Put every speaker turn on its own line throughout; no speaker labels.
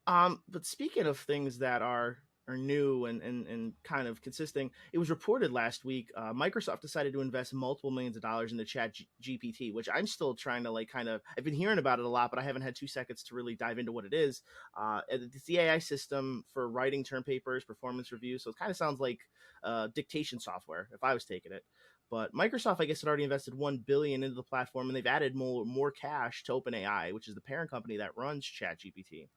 But speaking of things that are new and kind of consisting, it was reported last week. Microsoft decided to invest multiple millions of dollars into Chat GPT, which I'm still trying to like kind of. I've been hearing about it a lot, but I haven't had 2 seconds to really dive into what it is. It's the AI system for writing term papers, performance reviews. So it kind of sounds like dictation software if I was taking it. But Microsoft, I guess, had already invested 1 billion into the platform, and they've added more cash to OpenAI, which is the parent company that runs ChatGPT.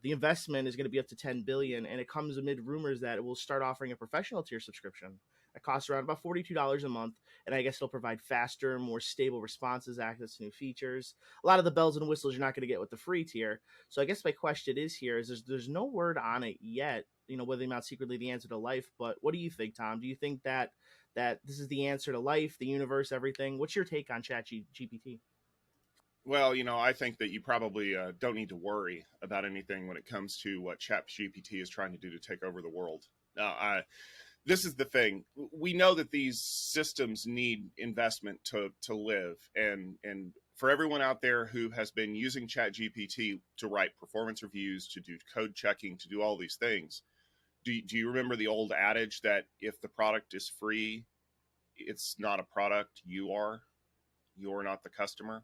The investment is going to be up to 10 billion, and it comes amid rumors that it will start offering a professional tier subscription that costs around about $42 a month, and I guess it'll provide faster, more stable responses, access to new features. A lot of the bells and whistles you're not going to get with the free tier. So I guess my question is here is there's no word on it yet, whether or not secretly the answer to life. But what do you think, Tom? Do you think that this is the answer to life, the universe, everything? What's your take on Chat GPT?
Well, I think that you probably don't need to worry about anything when it comes to what ChatGPT is trying to do to take over the world. This is the thing. We know that these systems need investment to live, and for everyone out there who has been using ChatGPT to write performance reviews, to do code checking, to do all these things, do you remember the old adage that if the product is free, it's not a product, you're not the customer?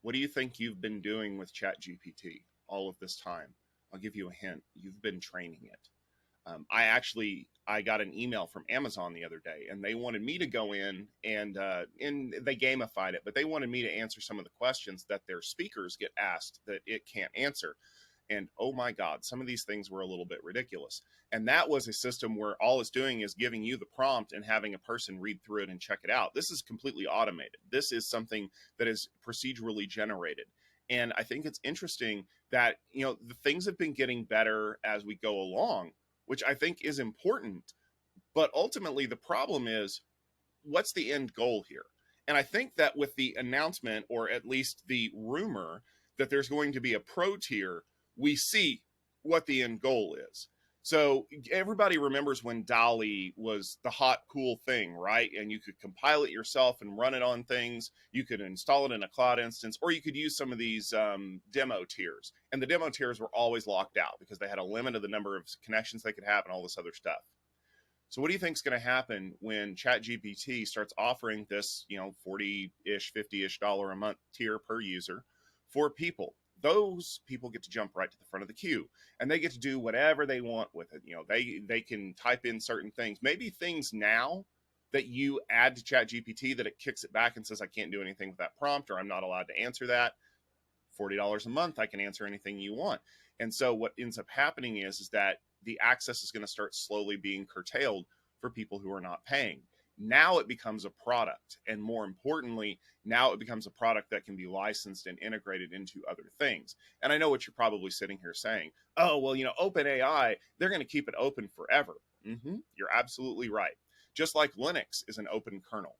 What do you think you've been doing with ChatGPT all of this time? I'll give you a hint. You've been training it. I got an email from Amazon the other day, and they wanted me to go in and they gamified it, but they wanted me to answer some of the questions that their speakers get asked that it can't answer. And oh my God, some of these things were a little bit ridiculous. And that was a system where all it's doing is giving you the prompt and having a person read through it and check it out. This is completely automated. This is something that is procedurally generated. And I think it's interesting that, the things have been getting better as we go along, which I think is important. But ultimately, the problem is, what's the end goal here? And I think that with the announcement, or at least the rumor, that there's going to be a pro tier, we see what the end goal is. So everybody remembers when DALI was the hot, cool thing, right? And you could compile it yourself and run it on things. You could install it in a cloud instance, or you could use some of these demo tiers. And the demo tiers were always locked out because they had a limit of the number of connections they could have and all this other stuff. So what do you think is going to happen when ChatGPT starts offering this, 40-ish, $50-ish a month tier per user for people? Those people get to jump right to the front of the queue, and they get to do whatever they want with it. They can type in certain things, maybe things now that you add to ChatGPT that it kicks it back and says, I can't do anything with that prompt, or I'm not allowed to answer that. $40 a month, I can answer anything you want. And so what ends up happening is that the access is going to start slowly being curtailed for people who are not paying. Now it becomes a product, and more importantly, now it becomes a product that can be licensed and integrated into other things. And I know what you're probably sitting here saying. Oh, well, OpenAI, they're going to keep it open forever. You're absolutely right. Just like Linux is an open kernel.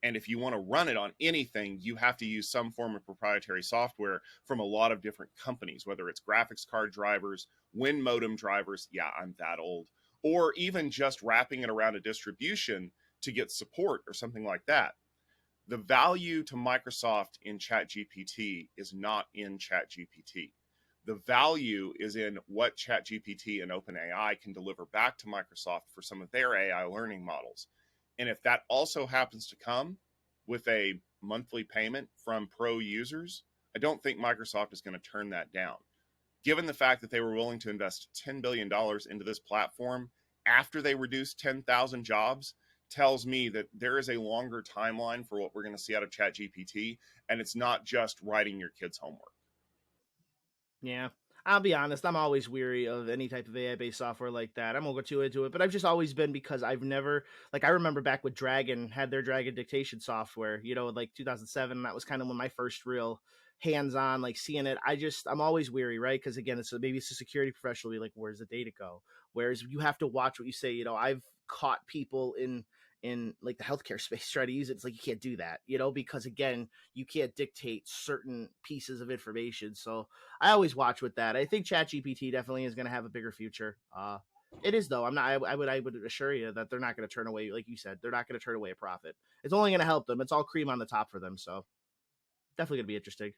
And if you want to run it on anything, you have to use some form of proprietary software from a lot of different companies, whether it's graphics card drivers, Win modem drivers. Yeah, I'm that old. Or even just wrapping it around a distribution to get support or something like that. The value to Microsoft in ChatGPT is not in ChatGPT. The value is in what ChatGPT and OpenAI can deliver back to Microsoft for some of their AI learning models. And if that also happens to come with a monthly payment from pro users, I don't think Microsoft is going to turn that down. Given the fact that they were willing to invest $10 billion into this platform after they reduced 10,000 jobs, tells me that there is a longer timeline for what we're going to see out of ChatGPT, and it's not just writing your kids' homework.
Yeah. I'll be honest, I'm always weary of any type of AI based software like that. I'm gonna go too into it, but I've just always been because I've never like I remember back with Dragon had their Dragon dictation software, like 2007. That was kind of when my first real hands on like seeing it. I'm always weary, right? Because again, maybe it's a security professional be like, where's the data go? Whereas you have to watch what you say. I've caught people in like the healthcare space try to use it. It's like you can't do that, because again, you can't dictate certain pieces of information. So I always watch with that. I think ChatGPT definitely is going to have a bigger future. It is though. I'm not. I would assure you that they're not going to turn away, like you said, they're not going to turn away a profit. It's only going to help them. It's all cream on the top for them. So definitely going to be interesting.